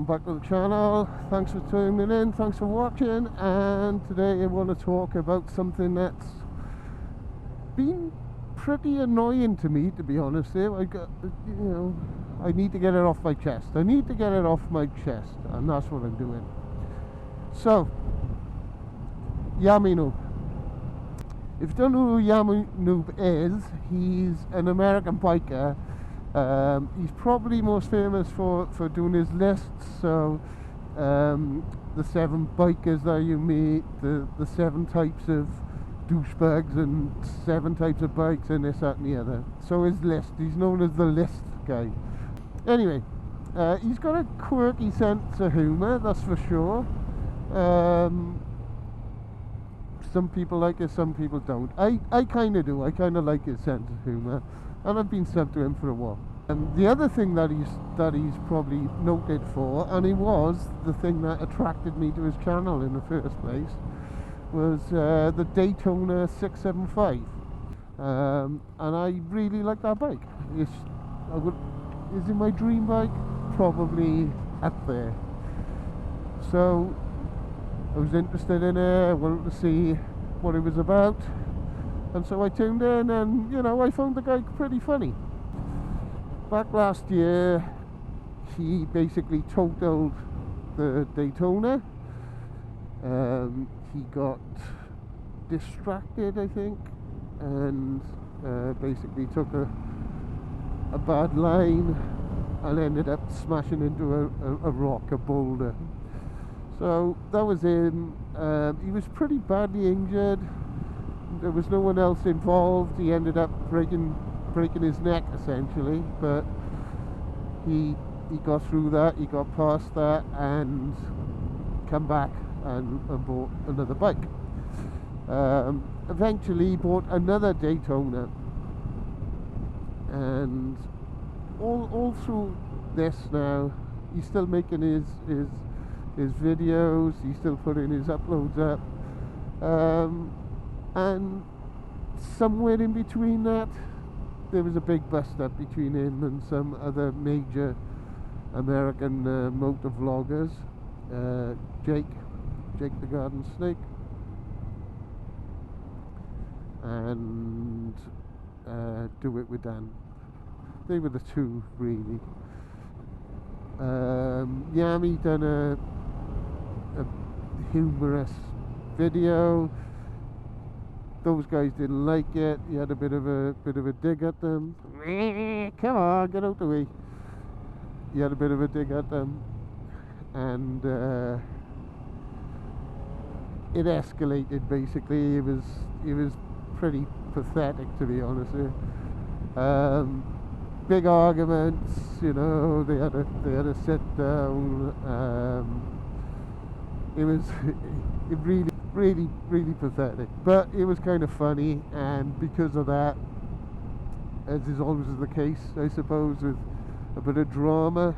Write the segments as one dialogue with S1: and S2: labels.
S1: welcome back to the channel. Thanks for tuning in, thanks for watching, and today I want to talk about something that's been pretty annoying to me, to be honest. I got, I need to get it off my chest. I need to get it off my chest, and that's what I'm doing. So, YammieNoob. If you don't know who YammieNoob is, he's an American biker. He's probably most famous for doing his lists, so the 7 bikers that you meet, the 7 types of douchebags and 7 types of bikes and this, that and the other. So his list, he's known as the list guy. Anyway, he's got a quirky sense of humour, that's for sure. Some people like it, some people don't. I kind of do. I kind of like his sense of humour, and I've been sub to him for a while. And the other thing that he's probably noted for, and it was the thing that attracted me to his channel in the first place, was the Daytona 675. And I really like that bike. Is it my dream bike? Probably up there. So I was interested in it. I wanted to see what it was about, and so I tuned in, and I found the guy pretty funny. Back last year, he basically totaled the Daytona. He got distracted, I think, and basically took a bad line and ended up smashing into a rock, a boulder. So that was him. He was pretty badly injured. There was no one else involved. He ended up breaking his neck essentially, but he got through that. He got past that and come back and bought another bike. Eventually he bought another Daytona, and all through this now he's still making his videos, he's still putting his uploads up, and somewhere in between that there was a big bust up between him and some other major American motor vloggers, Jake the Garden Snake, and Do It With Dan. They were the two really. Yammie done a humorous video. Those guys didn't like it. He had a bit of a dig at them. Come on, get out the way. He had a bit of a dig at them, and it escalated. Basically, it was pretty pathetic, to be honest with you. Big arguments, they had a sit down. It really pathetic, but it was kind of funny, and because of that, as is always the case, I suppose, with a bit of drama,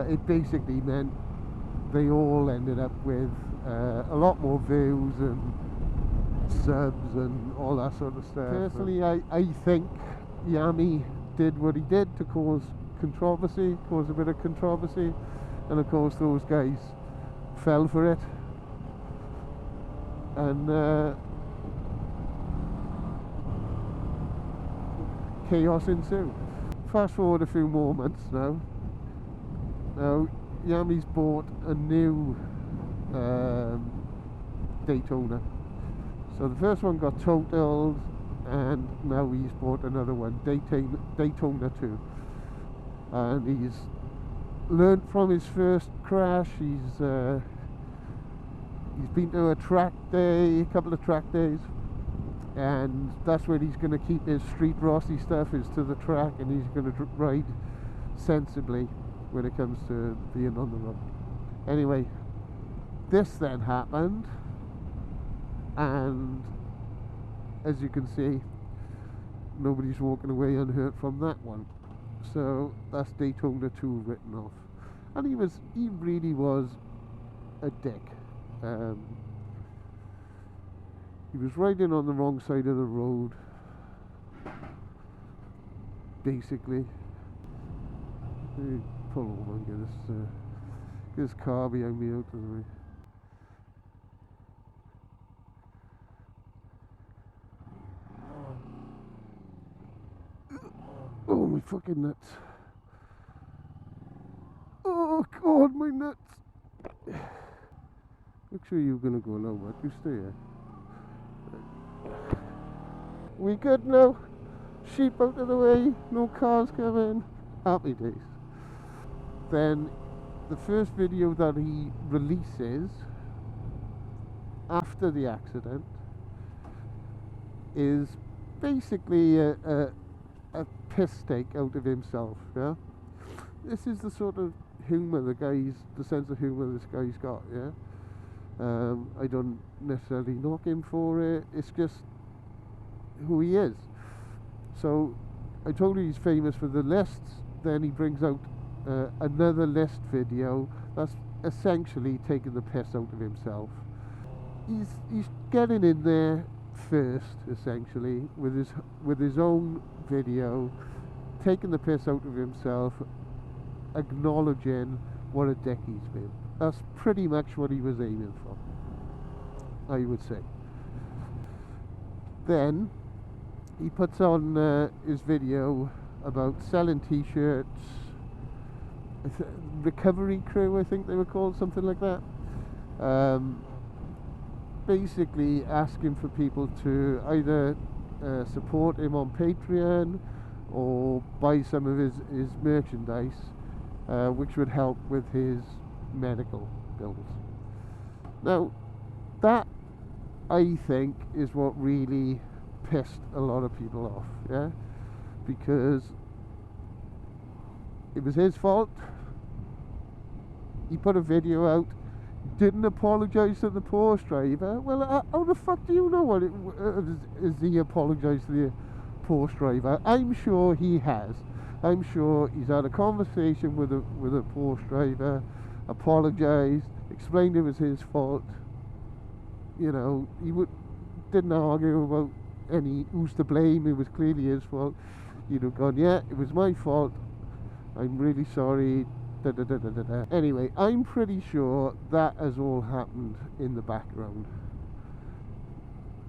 S1: it basically meant they all ended up with a lot more views and subs and all that sort of stuff. Personally, I think Yammie did what he did to cause a bit of controversy, and of course those guys fell for it, and chaos ensued. Fast forward a few more months now. Now Yammie's bought a new Daytona. So the first one got totaled, and now he's bought another one, Daytona 2, and he's learned from his first crash. He's been to a couple of track days, and that's where he's going to keep his street Rossi stuff, is to the track, and he's going to ride sensibly when it comes to being on the road. Anyway, this then happened, and as you can see, nobody's walking away unhurt from that one. So that's Daytona 2 written off. And he really was a dick. He was riding on the wrong side of the road, basically. He pull over and get this car behind me out of the way. Oh, my fucking nuts. Oh, God, my nuts. Make sure you're going to go now, but you stay here. We good now? Sheep out of the way, no cars coming. Happy days. Then the first video that he releases after the accident is basically a piss take out of himself. Yeah, this is the sort of humour the sense of humour this guy's got. Yeah, I don't necessarily knock him for it. It's just who he is. So I told you he's famous for the lists. Then he brings out another list video that's essentially taking the piss out of himself. He's getting in there first, essentially, with his own video, taking the piss out of himself, acknowledging what a dick he's been. That's pretty much what he was aiming for, I would say. Then he puts on his video about selling t-shirts, recovery crew, I think they were called, something like that. Basically asking for people to either support him on Patreon or buy some of his merchandise, which would help with his medical bills. Now, that, I think, is what really pissed a lot of people off, yeah? Because it was his fault. He put a video out, didn't apologise to the Porsche driver. Well, how the fuck do you know what is he apologised to the Porsche driver? I'm sure he has. I'm sure he's had a conversation with a Porsche driver, apologised, explained it was his fault. You know, he didn't argue about who's to blame. It was clearly his fault. You'd have gone, yeah, it was my fault, I'm really sorry, da, da, da, da, da, da. Anyway, I'm pretty sure that has all happened in the background.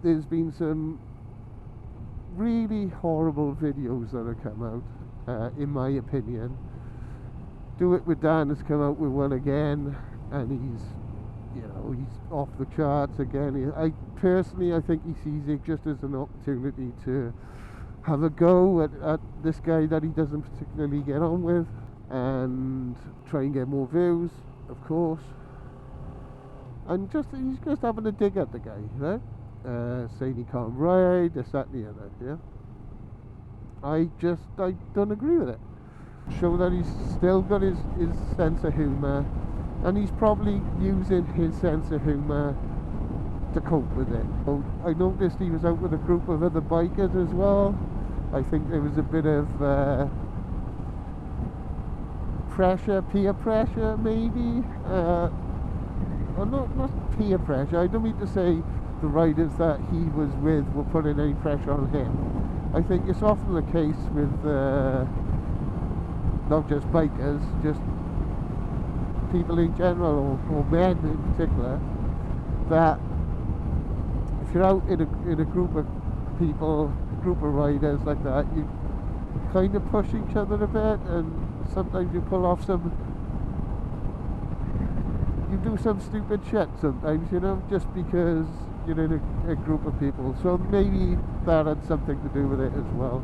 S1: There's been some really horrible videos that have come out, in my opinion. Do It With Dan has come out with one again, and he's off the charts again. I think he sees it just as an opportunity to have a go at this guy that he doesn't particularly get on with, and try and get more views, of course. And he's just having a dig at the guy, right? Saying he can't ride, this, that, and the other. Yeah, I don't agree with it. Show that he's still got his sense of humour, and he's probably using his sense of humour to cope with it. So I noticed he was out with a group of other bikers as well. I think there was a bit of peer pressure maybe, or not peer pressure. I don't mean to say the riders that he was with were putting any pressure on him. I think it's often the case with not just bikers, just people in general, or men in particular, that if you're out in a group of people, group of riders like that, you kind of push each other a bit, and sometimes you pull off you do some stupid shit sometimes, just because you're in a group of people. So maybe that had something to do with it as well.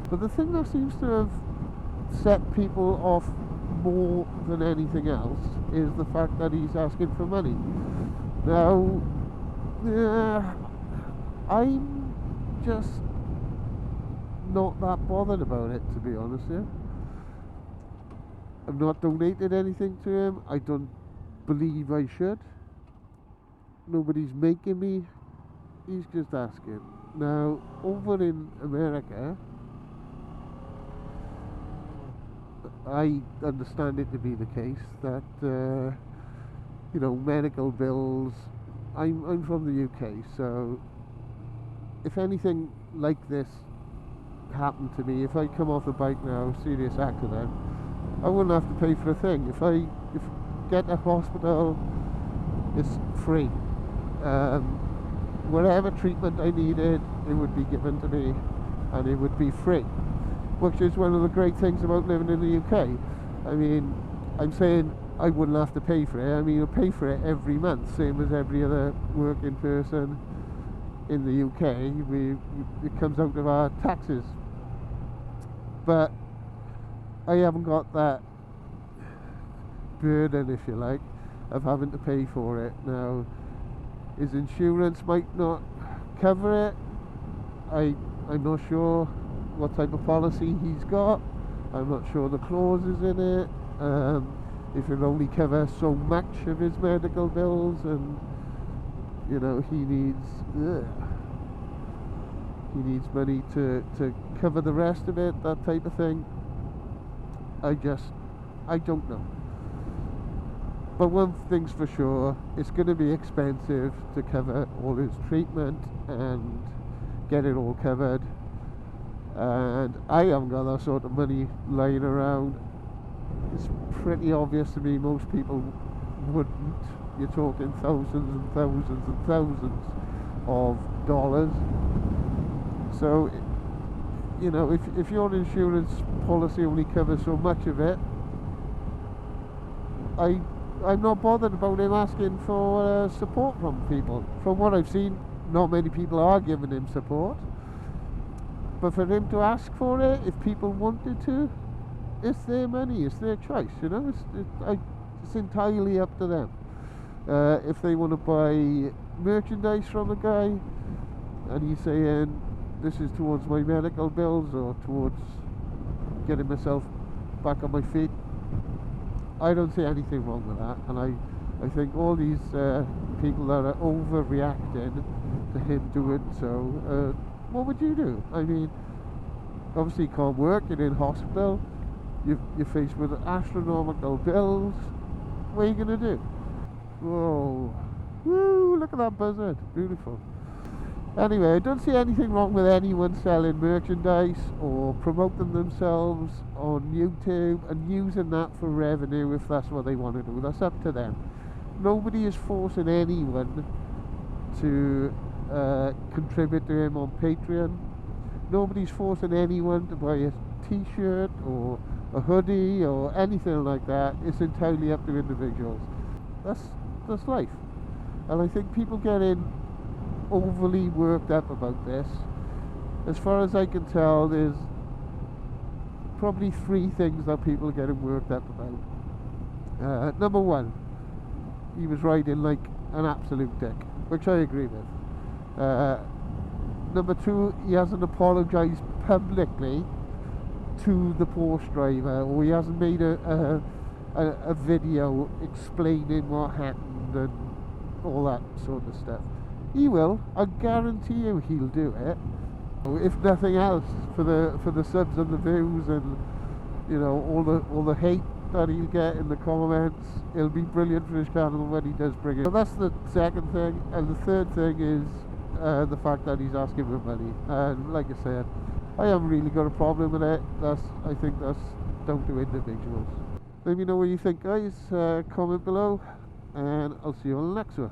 S1: But the thing that seems to have set people off more than anything else is the fact that he's asking for money. Now, I'm just not that bothered about it, to be honest. Yeah, I've not donated anything to him. I don't believe I should. Nobody's making me. He's just asking. Now, over in America, I understand it to be the case that medical bills. I'm from the UK, so if anything like this happened to me, if I come off the bike now, serious accident, I wouldn't have to pay for a thing. If get to hospital, it's free. Whatever treatment I needed, it would be given to me, and it would be free, which is one of the great things about living in the UK. I mean, I'm saying I wouldn't have to pay for it. I mean, you'll pay for it every month, same as every other working person in the UK. It comes out of our taxes. But I haven't got that burden, if you like, of having to pay for it. Now, his insurance might not cover it. I'm not sure what type of policy he's got. I'm not sure the clauses in it. If it only covers so much of his medical bills, and you know, he needs money to cover the rest of it, that type of thing. I don't know. But one thing's for sure, it's going to be expensive to cover all his treatment and get it all covered. And I haven't got that sort of money lying around. It's pretty obvious to me most people wouldn't. You're talking thousands and thousands and thousands of dollars. So, you know, if your insurance policy only covers so much of it, I'm not bothered about him asking for support from people. From what I've seen, not many people are giving him support. But for him to ask for it, if people wanted to, it's their money, it's their choice, you know. It's entirely up to them. If they want to buy merchandise from a guy, and he's saying, this is towards my medical bills or towards getting myself back on my feet, I don't see anything wrong with that. And I think all these people that are overreacting to him doing so, what would you do? I mean, obviously you can't work, you're in hospital, you're faced with astronomical bills. What are you going to do? Whoa, woo, look at that buzzard, beautiful. Anyway, I don't see anything wrong with anyone selling merchandise or promoting themselves on YouTube and using that for revenue if that's what they want to do. That's up to them. Nobody is forcing anyone to contribute to him on Patreon. Nobody's forcing anyone to buy a t-shirt or a hoodie or anything like that. It's entirely up to individuals. That's life. And I think people get overly worked up about this. As far as I can tell, there's probably 3 things that people are getting worked up about. Number 1, he was riding like an absolute dick, which I agree with. Number 2, he hasn't apologised publicly to the Porsche driver, or he hasn't made a video explaining what happened and all that sort of stuff. He will. I guarantee you he'll do it. If nothing else, for the subs and the views and, you know, all the hate that he'll get in the comments, it'll be brilliant for his channel when he does bring it. So that's the second thing. And the third thing is the fact that he's asking for money. And like I said, I haven't really got a problem with it. I think that's down to individuals. Let me know what you think, guys. Comment below, and I'll see you on the next one.